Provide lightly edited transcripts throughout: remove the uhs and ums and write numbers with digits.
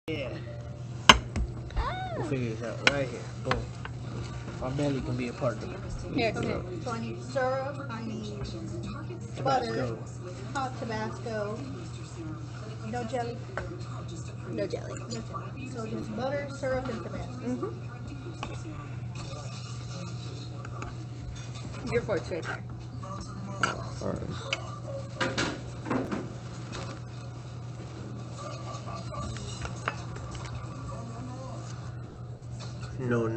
Yeah. We'll figure this out right here. Boom. My belly can be a part of it. Here, so I need syrup, I need butter, hot Tabasco, no jelly. No jelly. No jelly. So just butter, syrup, and Tabasco. Your fork's right there. Alright. No.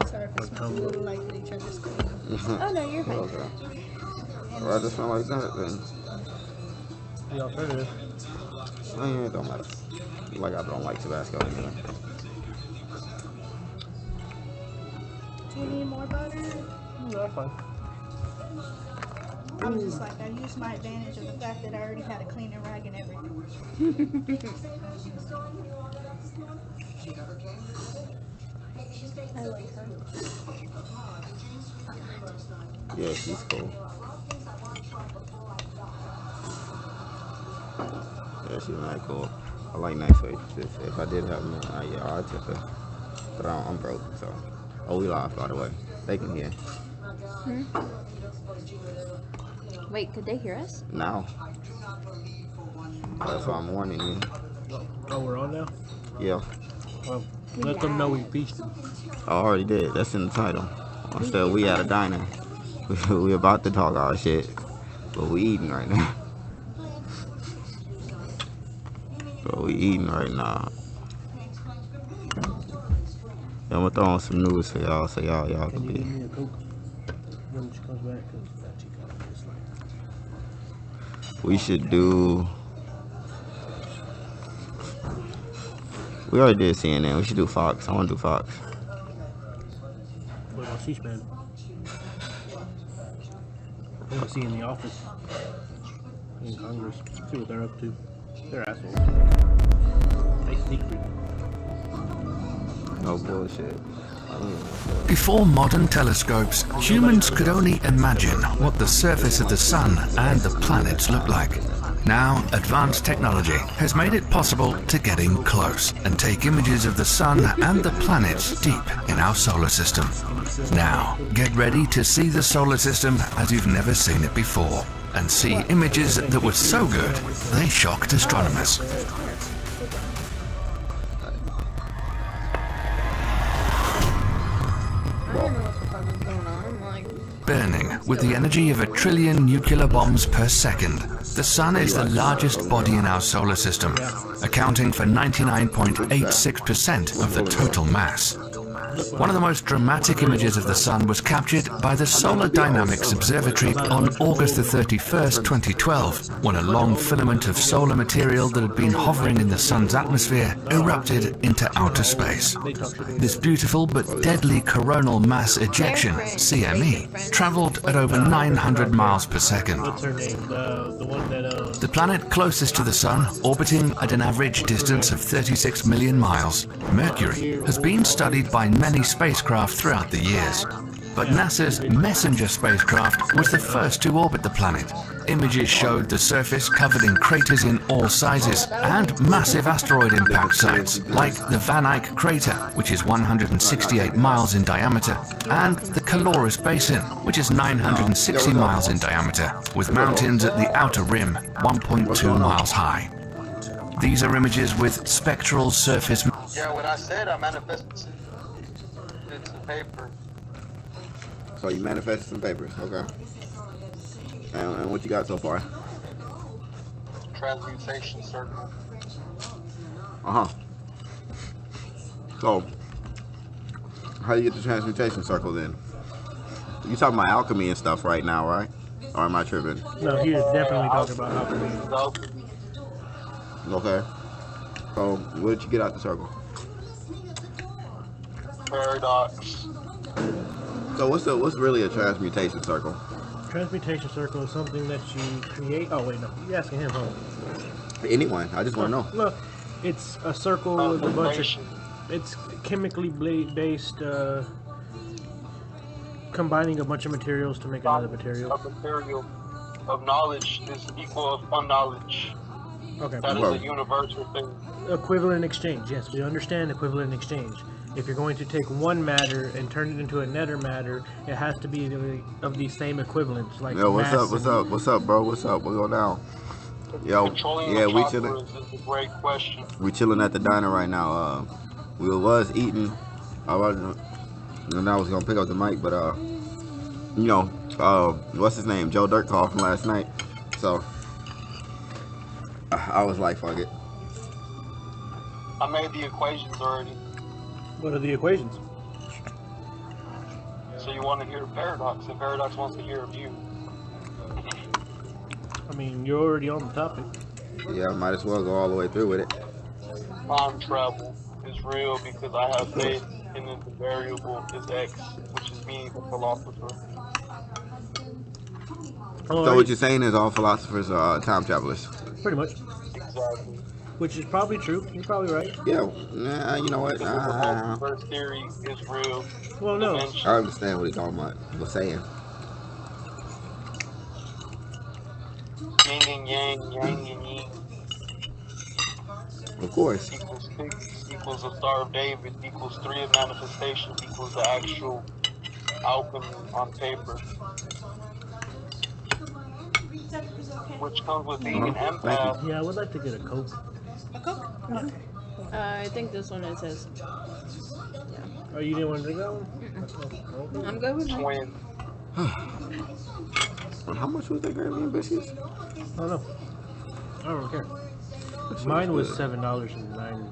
Sorry if it smells a little like each other's cooking. Oh no, you're fine. Okay. Well, I just feel like that then. The alternative. I don't like. Like I don't like Tabasco anyway. Do you need more butter? No, that's fine. I was just like, I used my advantage of the fact that I already had a cleaning rag and everything. I like her. Yeah, she's cool. Yeah, she's really cool. I like nice waitresses. If I did have them, yeah, I'd tip her. But I'm broke, so. Oh, we live, by the way. They can hear. Wait, could they hear us? Now. That's why I'm warning you. Oh, we're on now? Yeah. Well, let them know we feasted them. I already did. That's in the title. Instead, we at a diner. We about to talk our shit, but we eating right now. So we eating right now. Yeah, I'm gonna throw on some news for y'all, so y'all Can can you be. give me a Coke when she comes back? Because that she kind of just like... We should do. We already did CNN. We should do Fox. I want to do Fox. What about C-SPAN? I want to see in the office. In Congress. See what they're up to. They're assholes. They sneak freak. No bullshit. Before modern telescopes, humans could only imagine what the surface of the sun and the planets looked like. Now, advanced technology has made it possible to get in close and take images of the sun and the planets deep in our solar system. Now, get ready to see the solar system as you've never seen it before, and see images that were so good they shocked astronomers. Burning with the energy of 1 trillion nuclear bombs per second, the Sun is the largest body in our solar system, accounting for 99.86% of the total mass. One of the most dramatic images of the Sun was captured by the Solar Dynamics Observatory on August the 31st, 2012, when a long filament of solar material that had been hovering in the Sun's atmosphere erupted into outer space. This beautiful but deadly coronal mass ejection, CME, traveled at over 900 miles per second. What's her name? The one that... The planet closest to the Sun, orbiting at an average distance of 36 million miles, Mercury, has been studied by many spacecraft throughout the years. But NASA's Messenger spacecraft was the first to orbit the planet. Images showed the surface covered in craters in all sizes and massive asteroid impact sites, like the Van Eyck crater, which is 168 miles in diameter, and the Caloris Basin, which is 960 miles in diameter, with mountains at the outer rim 1.2 miles high. These are images with spectral surface. Yeah, when I said I manifested it's the paper. So you manifested some papers, okay. And what you got so far? Transmutation circle. So, how do you get the transmutation circle then? You talking about alchemy and stuff right now, right? Or am I tripping? No, he is definitely talking about alchemy. Okay. So, what did you get out the circle? Paradox. So what's really a transmutation circle? Transmutation circle is something that you create. Oh wait, no, you're asking him, huh? Anyone? I just want to know. Look, it's a circle with a bunch of. It's chemically based, combining a bunch of materials to make another material. A material of knowledge is equal of unknowledge. Okay. That is Well- a universal thing. Equivalent exchange. Yes, we understand equivalent exchange. If you're going to take one matter and turn it into another matter, it has to be of the same equivalence. Like Yo, what's mass up? What's and- up? What's up, bro? What's up? What go down? Yo, Controlling yeah, the we chilling. chakras is a great question. We chilling at the diner right now. We was eating. I was, and I was gonna pick up the mic, but you know, what's his name? Joe Dirt called from last night. So I was like, fuck it. I made the equations already. What are the equations? So you want to hear Paradox, and Paradox wants to hear of you. I mean, you're already on the topic. Yeah, I might as well go all the way through with it. Time travel is real because I have faith in the variable is X, which is me, the philosopher. Oh, So what you're saying is all philosophers are time travelers. pretty much. Exactly. Which is probably true. You're probably right. Yeah, nah, you know what? Because the multiverse theory is real. Well, no. Dimension- I understand what he's talking about. Was saying. Yin and yang, yang and yin Of course. equals 6 equals the Star of David equals 3 of manifestation equals the actual alchemy on paper, which comes with being an Thank you. empath. Yeah, I would like to get a Coke. A Coke? Okay. I think this one it says. Oh, you didn't want to drink that one? Oh, I'm good with mine. Twin. And how much was that gravy and biscuits? I don't know. I don't care. Mine was $7.09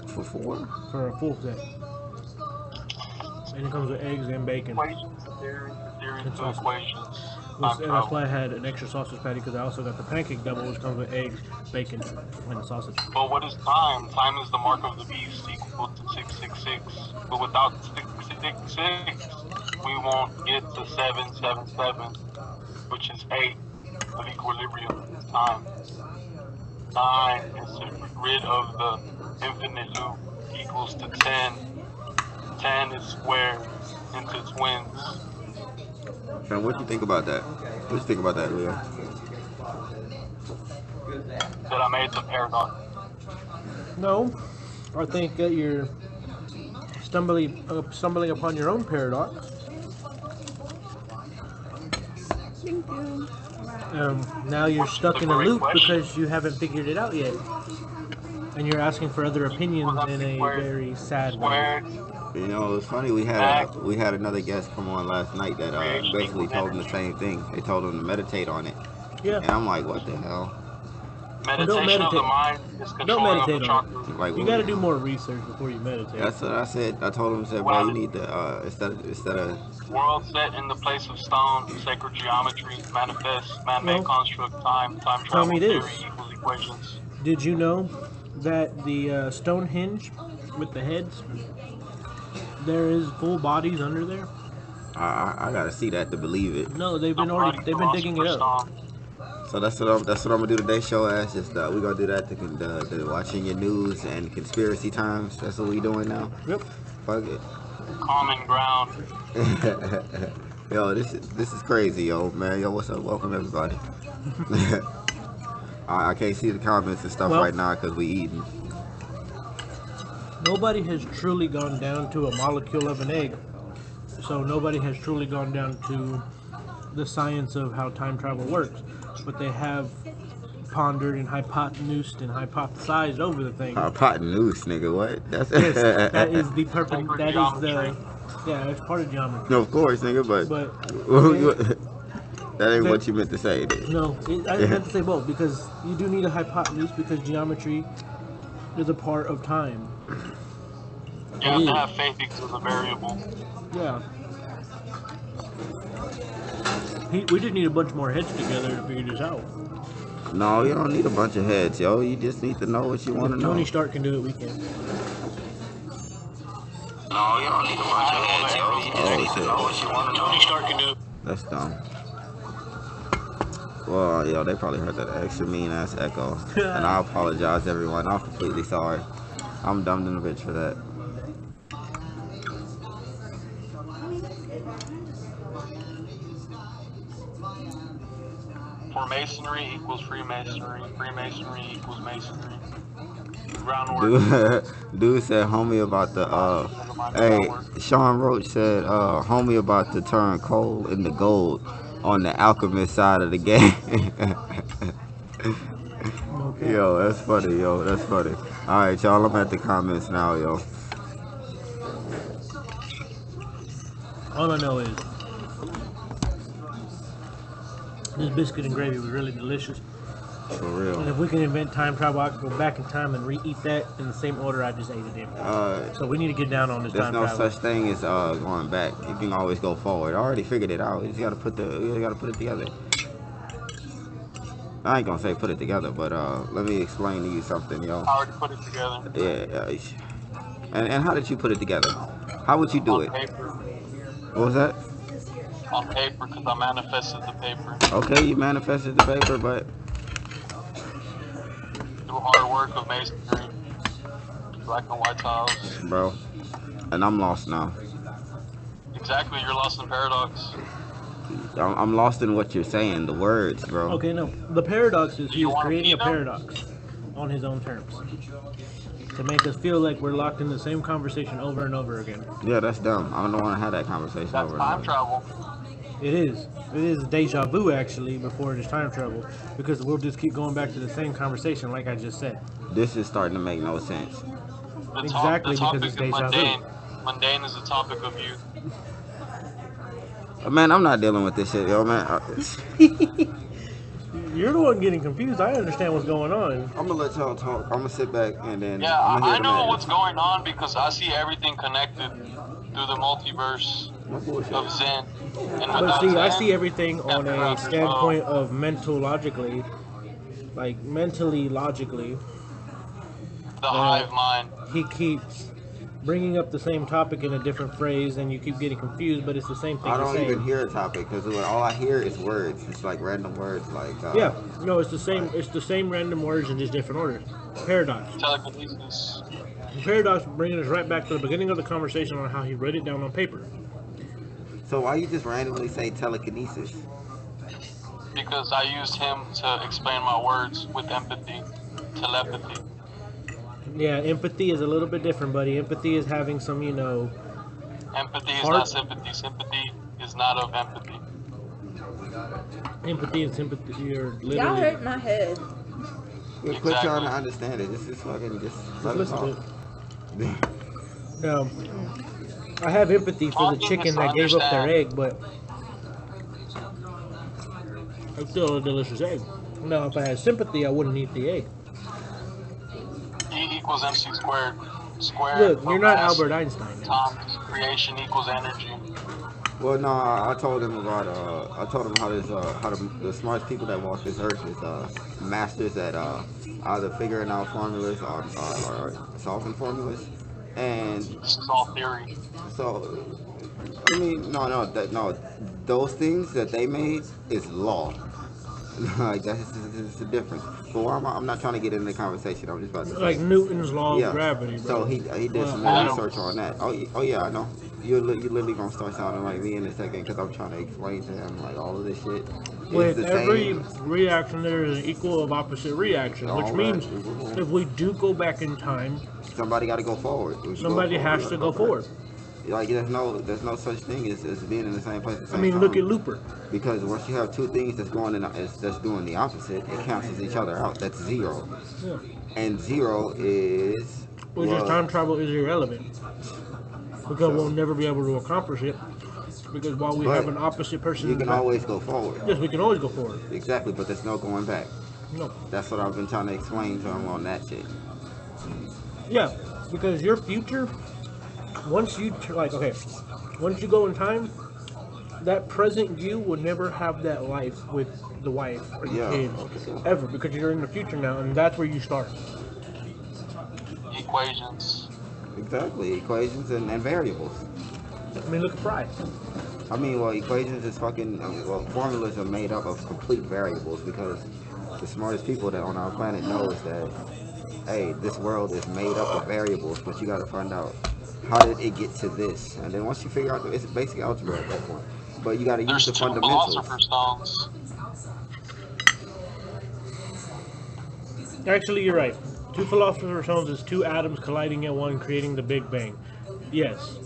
For four? for a full set. And it comes with eggs and bacon. Equations, theory It's to awesome. equations. And that's why I had an extra sausage patty because I also got the pancake double, which comes with eggs, bacon, and sausage. But what is time? Time is the mark of the beast equal to 666. But without 666, we won't get to 777, which is 8 of equilibrium. It's time. 9 is rid of the infinite loop equals to 10. 10 is squared into twins. And what do you think about that? What do you think about that, Leo? That I made the paradox. No, I think that you're stumbling upon your own paradox. Thank you. Now you're stuck in a Great loop question. because you haven't figured it out yet. And you're asking for other opinions in a very sad way. Squared. You know, it's funny. We had another guest come on last night that basically told him the same thing. They told him to meditate on it, Yeah. and I'm like, what the hell? Meditation of meditate. the mind is Don't controlling of the meditate on chakras. Like, You got to do more research before you meditate. That's what I said. I told him, bro, you need to instead of World set in the place of stone, sacred geometry, manifest, man-made Well, construct, time tell travel me theory this. equals equations. Did you know that the Stonehenge with the heads, there is full bodies under there? I gotta see that to believe it. No, they've been digging it up. So that's what I'm gonna do today's show as. Just we gonna do that. The watching your news and conspiracy times. That's what we doing now. Yep. Fuck it. Common ground. Yo, this is crazy, yo, man. Yo, what's up? Welcome everybody. I can't see the comments and stuff Well- right now because we eating. Nobody has truly gone down to a molecule of an egg. So nobody has truly gone down to the science of how time travel works. But they have pondered and hypotenused and hypothesized over the thing. Hypotenuse, nigga. What? That's Yes, that is the purpose. Sacred That is geometry. yeah, it's part of geometry. No, of course, nigga. But But that ain't what you meant to say. Dude. no, I meant to say both because you do need a hypotenuse because geometry is a part of time. You have to have faith because of the variable. Yeah. We just need a bunch more heads together to figure this out. No, you don't need a bunch of heads, yo. You just need to know what you want to If know. Tony Stark can do it, we can. No, you don't need a bunch of heads, yo. You just need to know what you want to know. Tony Stark can do it. That's dumb. Well, yo, they probably heard that extra mean ass echo. And I apologize, everyone. I'm completely sorry. I'm dumb in the bitch for that. for masonry equals Freemasonry. Freemasonry equals masonry. Groundwork. Dude said homie about the hey, Sean Roach said homie about to turn coal into gold on the alchemist side of the game. Okay. Yo, that's funny, yo, that's funny. Alright, y'all, I'm at the comments now, yo. All I know is this biscuit and gravy was really delicious. For And real. if we can invent time travel, I can go back in time and re-eat that in the same order I just ate it in. So we need to get down on this There's time no travel. such thing as going back. You can always go forward. I already figured it out. You just gotta put it together. I ain't gonna say put it together, but let me explain to you something, yo. I already put it together. Yeah. And how did you put it together? How would you do On it? paper. What was that? On paper, because I manifested the paper. Okay, you manifested the paper, but Through hard work of masonry. Black and white tiles. bro, and I'm lost now. Exactly, you're lost in paradox. I'm lost in what you're saying, the words, bro. Okay, no. The paradox is he You is wanna creating a feed them? paradox on his own terms to make us feel like we're locked in the same conversation over and over again. Yeah, that's dumb. I don't want to have that conversation That's over time and over. travel. It is. It is deja vu actually before it is time travel because we'll just keep going back to the same conversation like I just said. This is starting to make no sense. Exactly, The because topic it's is deja vu. mundane. Mundane is the topic of youth. Man, I'm not dealing with this shit, yo, man. You're the one getting confused. I understand what's going on. I'm gonna let y'all talk. I'm gonna sit back and then. Yeah, I'm gonna I hear the know man. what's going on because I see everything connected through the multiverse No bullshit. of Zen. And But without see, I Zen, see everything on a paradox as well. standpoint of mentally, logically. The hive mind. He keeps bringing up the same topic in a different phrase, and you keep getting confused. But it's the same thing. I he's don't saying. even hear a topic because all I hear is words. It's like random words, like. Yeah, no, it's the same. It's the same random words in just different orders. Paradox. Telekinesis. Paradox bringing us right back to the beginning of the conversation on how he wrote it down on paper. So why you just randomly say telekinesis? Because I used him to explain my words with empathy. Telepathy. Yeah, empathy is a little bit different, buddy. Empathy is having some, Empathy is Heart- not sympathy. Sympathy is not of empathy. empathy and sympathy are Y'all literally. hurt my head. Quit Exactly. trying to understand it. This is fucking just let it Listen to talk. it. I have empathy for the Talking chicken is to that gave up their understand. egg, but it's still a delicious egg. Now, if I had sympathy, I wouldn't eat the egg. E equals MC squared. Squared. Look, you're not mass Albert Einstein. Times creation equals energy. Well, no, I told him about I told him how the smartest people that walk this earth is masters at either figuring out formulas or solving formulas, and This is all theory. so I mean no those things that they made is law. Like that's the difference. But why I'm not trying to get into the conversation. I'm just about to say. Like Newton's law of gravity, bro. So he did some more research on that. Oh yeah, I know. You literally gonna start sounding like me in a second because I'm trying to explain to him like all of this shit. It's With the every same. reaction, there is an equal of opposite reaction, which All right. means if we do go back in time, Somebody got to go forward. If you somebody go has to go forward. Like there's no such thing as being in the same place at the I same mean, time. look at Looper. Because once you have two things that's going in that's doing the opposite, it cancels each other out. That's zero. Yeah. And zero is Which is time travel is irrelevant. Because we'll never be able to accomplish it. Because while we But have an opposite person, you can always go forward. yes, we can always go forward. Exactly, but there's no going back. No. That's what I've been trying to explain to him on that shit. Yeah, because your future, once you once you go in time, that present you will never have that life with the wife or the Yeah. kids ever, because you're in the future now, and that's where you start. Equations. Exactly, equations and variables. I mean, look at Fry. I mean, well, equations is fucking. Formulas are made up of complete variables because the smartest people that on our planet knows that, hey, this world is made up of variables, but you got to find out how did it get to this, and then once you figure out, it's basic algebra at that point. But you got to use There's the two fundamentals. philosopher's stones. Actually, you're right. Two philosopher's stones is two atoms colliding at one, creating the Big Bang. Yes,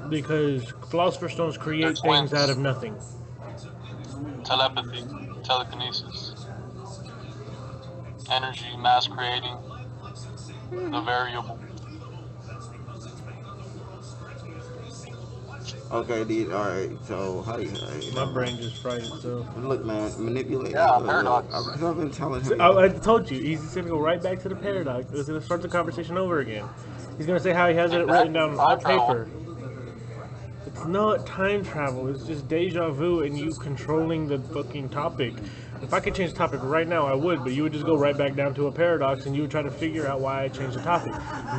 because philosopher's stones create things out of nothing. Telepathy, telekinesis, energy, mass creating, the variable. Okay, these. All right. So how do you? My brain just fried. So Look, man, manipulate. Yeah, Look, paradox. I've been telling him. I told you, he's just gonna go right back to the paradox. He's gonna start the conversation over again. He's gonna say how he has it written down on paper. It's not time travel. It's just deja vu and you controlling the fucking topic. If I could change the topic right now, I would, but you would just go right back down to a paradox and you would try to figure out why I changed the topic.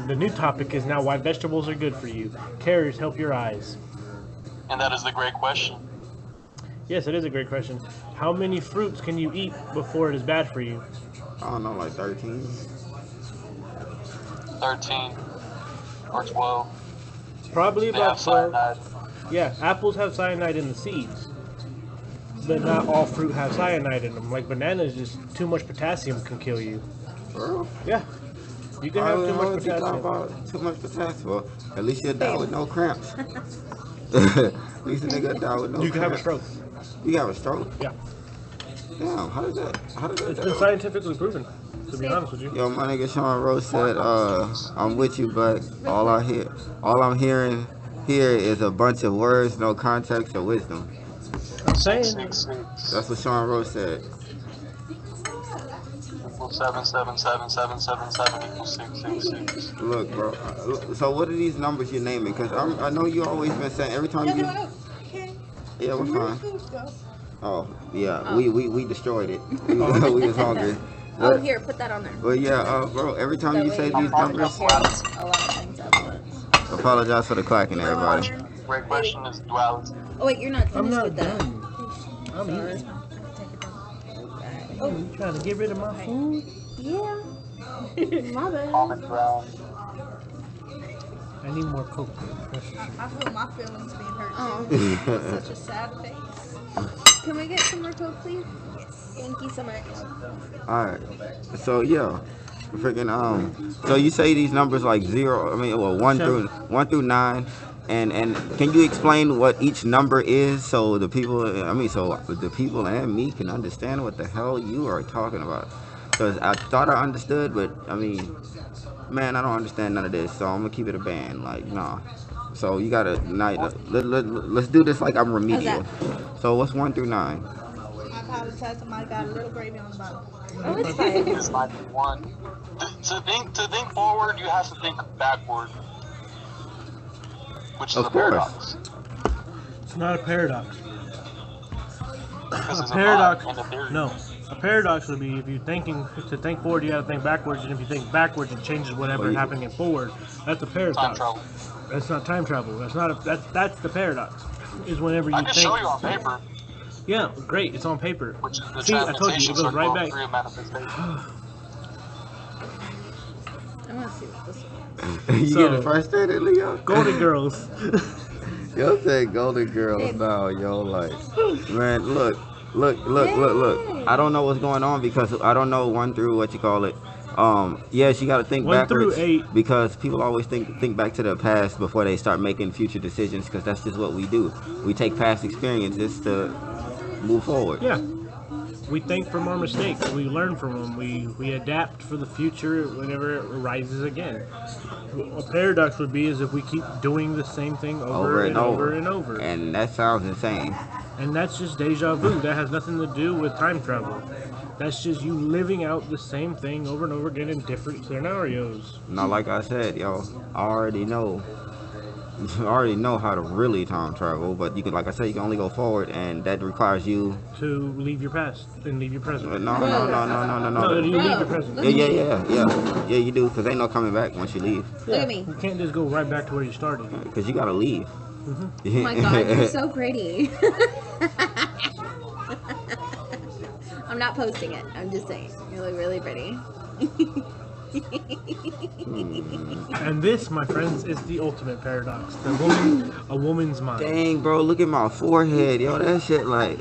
The new topic is now why vegetables are good for you. Carrots help your eyes. And that is the great question. Yes, it is a great question. How many fruits can you eat before it is bad for you? I don't know, like 13. 13 or 12. Probably They about have 12. cyanide. Yeah, apples have cyanide in the seeds. But not all fruit have cyanide in them. Like bananas, just too much potassium can kill you. Bro, Yeah. You can have too much potassium. about too much potassium. Well, at least you'll die with no cramps. At least a nigga die with no You can have a cramps. stroke. You have a stroke? Yeah. Damn, how does that It's been scientifically proven, to be honest with you. Yo, my nigga Sean Rose said, I'm with you, but all I'm hearing here is a bunch of words, no context or wisdom. I'm saying, 666 That's what Sean Rose said. equals 7777777 equals 666. Look, bro. So what are these numbers you're naming? Because I know you always been saying every time you. Okay. Yeah, we're Where fine. the food go? Oh, yeah. We destroyed it. We was hungry. Oh, here, put that on there. Well, yeah, bro. Every time That you way say you these can numbers, hear a lot of things at once. apologize for the clacking, everybody. Great question is duality. Oh wait, you're not I'm finished not with that. done. I'm eating. Oh, you trying to get rid of my food? Yeah. My bad. Common ground. I need more Coke. I feel my feelings being hurt Oh. too. Such a sad face. Can we get some more Coke, please? Thank you so much. All right. So yeah, freaking So you say these numbers like 0. I mean, well, 1 through 9. And can you explain what each number is so the people, so the people and me can understand what the hell you are talking about? Because I thought I understood, but I mean, man, I don't understand none of this, so I'm gonna keep it a band. Like, nah. So you gotta, let's do this like I'm remedial. So what's 1 through 9? I apologize. I might have got a little gravy on the bottom. Oh, it's fine. It's 91. To think forward, you have to think backward, which is Of a course. paradox. It's not a paradox. Because A it's paradox. a lie and a theory. No. A paradox would be if you to think forward, you gotta think backwards, and if you think backwards, it changes whatever happening forward. That's a Time paradox. travel. That's not time travel. That's not a, that's the paradox. Is whenever you I can think. show you on paper, Yeah, great. It's on paper. which is the See, I told you, transmutation it goes right circle back. of theory of manifestation. I want to see what this is. You So- getting frustrated, Leo? Golden Girls. Yo said Golden Girls now, yo, like, man, look. I don't know what's going on because I don't know 1 through what you call it. Yes, you got to think 1 through backwards 8. because people always think back to the past before they start making future decisions because that's just what we do. We take past experiences to move forward. Yeah. We think from our mistakes. We learn from them. We adapt for the future whenever it arises again. A paradox would be is if we keep doing the same thing over and over and over. And that sounds insane. And that's just deja vu. That has nothing to do with time travel. That's just you living out the same thing over and over again in different scenarios. Now, like I said, yo, I already know how to really time travel, but you can, like I said, you can only go forward, and that requires you. To leave your past and leave your present. No. No, you leave your present. Yeah, you do, because ain't no coming back once you leave, Look at me. You can't just go right back to where you started. because you gotta leave. Oh my god, you're so pretty. I'm not posting it. I'm just saying. You look really pretty. And this, my friends, is the ultimate paradox. A woman's mind. Dang, bro, look at my forehead, yo, that shit like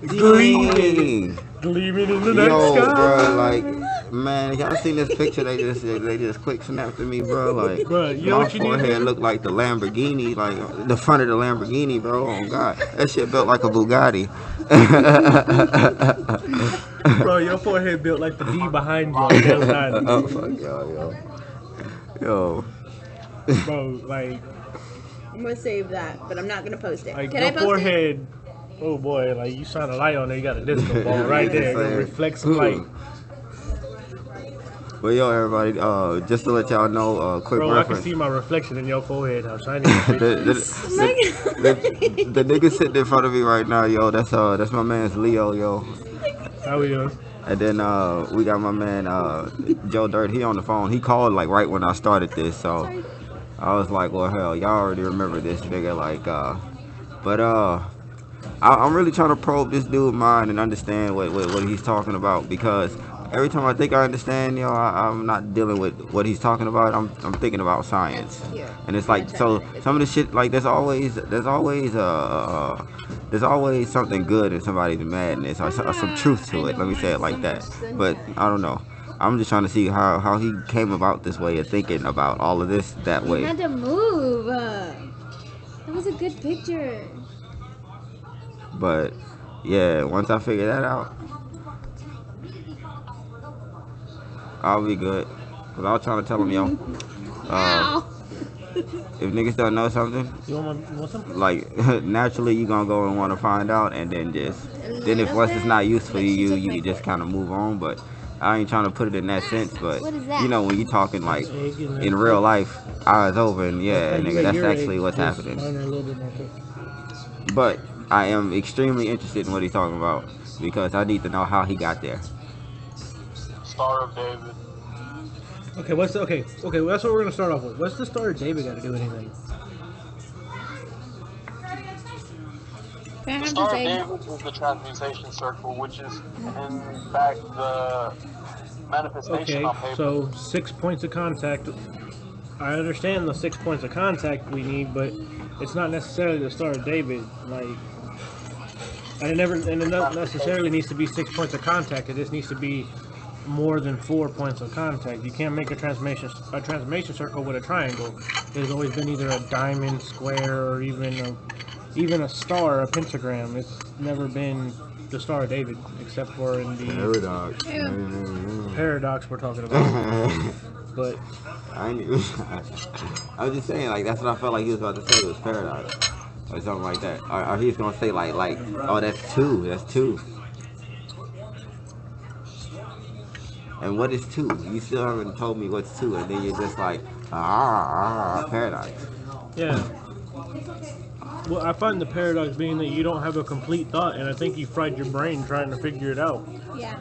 Gleaming. dang. Gleaming in the night Yo, sky. bro, like, Man, y'all seen this picture? They just quick snapped at me, bro. Like, Bruh, you know my what you need to forehead do? looked like the Lamborghini, like the front of the Lamborghini, bro. Oh God, that shit built like a Bugatti. Bro, your forehead built like the D behind you on the other side. Oh fuck yo. Bro, like I'm gonna save that, but I'm not gonna post it. Can your I post it? forehead. Oh boy, like you shine a light on there, you got a disco ball right there. It reflects some light. But yo, everybody, just to let y'all know, quick Bro, I can reference. see my reflection in your forehead. How shiny it is. the nigga sitting in front of me right now, yo. That's my man's Leo, yo. How we doing? And then we got my man Joe Dirt. He on the phone. He called like right when I started this, so I was like, well, hell, y'all already remember this nigga, like, but I'm really trying to probe this dude's mind and understand what he's talking about, because every time I think I understand, you know, I'm not dealing with what he's talking about. I'm thinking about science, and it's like, so some of the shit, like there's always something good in somebody's madness, or some truth to it. Let me say it like that. But I don't know. I'm just trying to see how he came about this way of thinking about all of this that way. You had to move. That was a good picture. But yeah, once I figure that out, I'll be good. Cause I was trying to tell him, yo, if niggas don't know something, You want some? like naturally you gonna go and want to find out, and then if once it's not useful to you, you can just kind of move on. But I ain't trying to put it in that sense, but you know, when you talking like in real life, eyes open, yeah, nigga, that's actually what's happening. But I am extremely interested in what he's talking about, because I need to know how he got there. Star of David. Okay, well, that's what we're gonna start off with. What's the Star of David got to do with anything? The Star of David is the transmutation circle, which is in fact the manifestation Okay, on paper. so 6 points of contact. I understand the 6 points of contact we need, but it's not necessarily the Star of David. Like, and it not necessarily needs to be 6 points of contact. It just needs to be more than 4 points of contact. You can't make a transformation circle with a triangle. There's always been either a diamond, square, or even a star, a pentagram. It's never been the Star of David, except for in the paradox we're talking about. But I was just saying, like, that's what I felt like he was about to say. It was paradox or something like that. Or he's gonna say like, oh, that's two. And what is two? You still haven't told me what's two, and then you're just like, paradox. yeah. Well, I find the paradox being that you don't have a complete thought, and I think you fried your brain trying to figure it out. Yeah.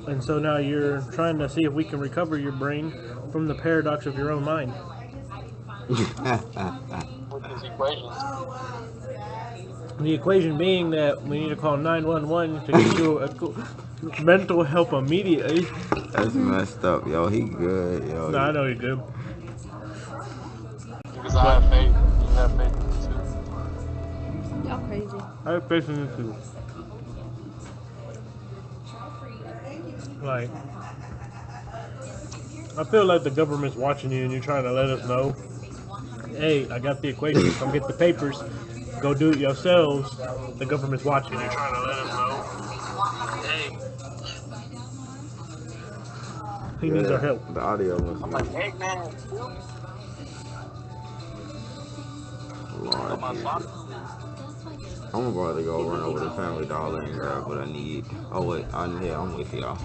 And so now you're trying to see if we can recover your brain from the paradox of your own mind. With his equations. The equation being that we need to call 911 to get you mental help immediately. That's messed up, yo. He good, yo. No, I know he's good. Because I have faith. You have faith in me too. Y'all crazy. I have faith in this too. Like, I feel like the government's watching you and you're trying to let us know, hey, I got the equation, come get the papers, go do it yourselves. The government's watching you. You're trying to let us know, hey, he needs our help. The audio must I'm be. like, hey man, Lord, my son. I'm about to go run over to Family Dollar and grab what I need. Oh wait, I'm with y'all.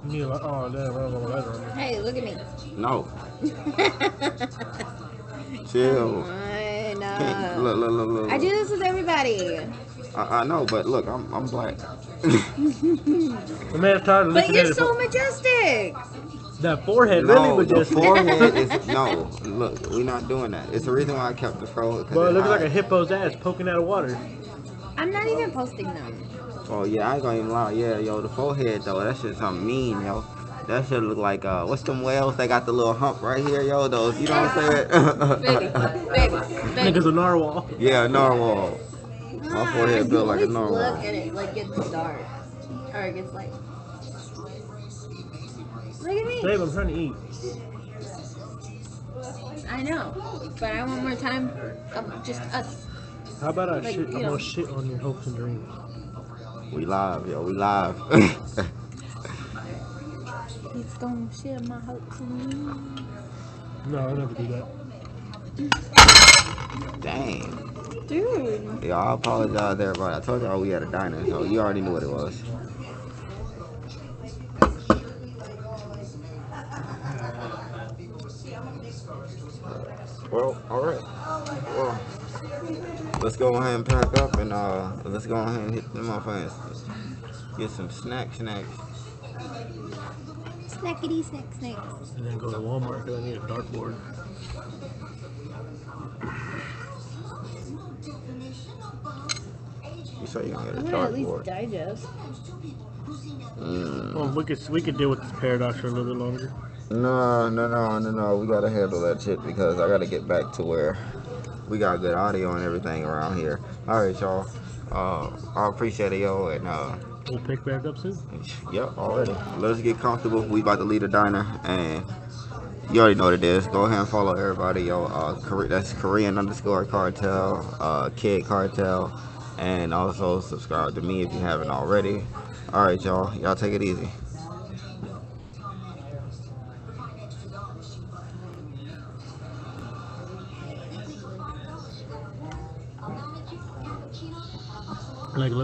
You need like, oh damn, I don't know what that is. Hey, look at me. No. Chill. I know. Look. I do this with everybody. I know, but look, I'm black. The man's tired of But looking you're at so majestic. that forehead. No, Really would the just. forehead is no. Look, we're not doing that. It's the reason why I kept the fro. Well, it looks like a hippo's ass poking out of water. I'm not even posting them. Oh yeah, I ain't gonna even lie. Yeah, yo, the forehead though, that shit's something mean, yo. That shit look like what's them whales? They got the little hump right here, yo. Those, you know what I'm saying? Baby. Nigga's a narwhal. Yeah, narwhal. My forehead built like a narwhal. Look and it like gets dark, or it gets like. Look at me. Babe, I'm trying to eat. I know, but I want more time of just us. How about I Like, shit? you I'm know. gonna shit on your hopes and dreams. We live, yo. We live. He's gonna share my hopes and dreams. No, I'll never do that. Dang. Dude. Yeah, I apologize, everybody. I told y'all we had a diner, so you already knew what it was. Well, all right. Well, let's go ahead and pack up and let's go ahead and hit them motherfuckers. Get some snacks. Snackety snack. And then go to Walmart because I need a dartboard. You say you're gonna get I'm a gonna at least dartboard. digest. Well, we could deal with this paradox for a little bit longer. No. We gotta handle that shit because I gotta get back to where we got good audio and everything around here. All right, y'all. I appreciate it, yo, and We'll pick back up soon. yep, already. Let's get comfortable. We about to leave the diner, and you already know what it is. Go ahead and follow everybody, yo. That's Korean_cartel, Kid Cartel, and also subscribe to me if you haven't already. All right, y'all. Y'all take it easy. Like.